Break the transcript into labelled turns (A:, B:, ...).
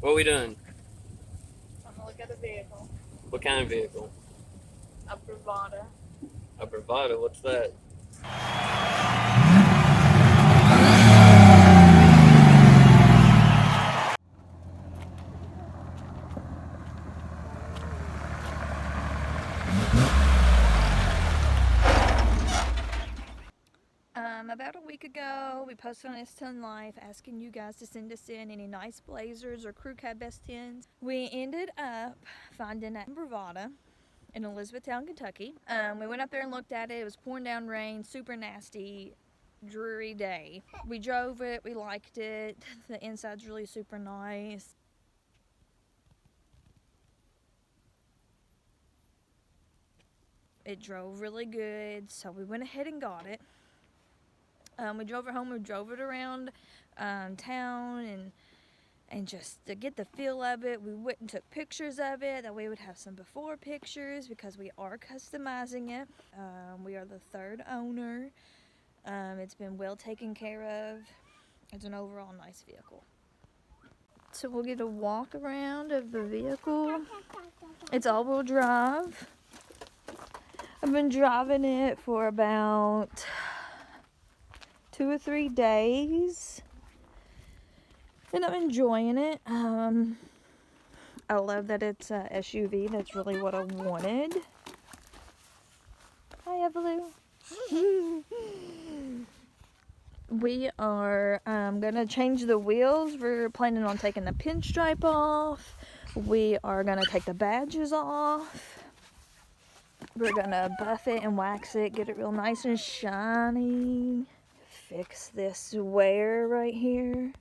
A: What are we doing?
B: I'm gonna look at a vehicle.
A: What kind of vehicle?
B: A Bravada.
A: A Bravada? What's that?
B: About a week ago, we posted on S10 Life asking you guys to send us in any nice blazers or crew cab best 10s. We ended up finding a Bravada in Elizabethtown, Kentucky. We went up there and looked at it. It was pouring down rain, super nasty, dreary day. We drove it, we liked it. The inside's really super nice. It drove really good, so we went ahead and got it. We drove it home. We drove it around town and just to get the feel of it. We went and took pictures of it. That way we would have some before pictures because we are customizing it. We are the third owner. It's been well taken care of. It's an overall nice vehicle. So we'll get a walk around of the vehicle. It's all-wheel drive. I've been driving it for about 2 or 3 days, and I'm enjoying it. I love that it's a SUV. That's really what I wanted. Hi, Evelyn. We are gonna change the wheels. We're planning on taking the pinstripe off. We are gonna take the badges off. We're gonna buff it and wax it, get it real nice and shiny. Fix this wear right here.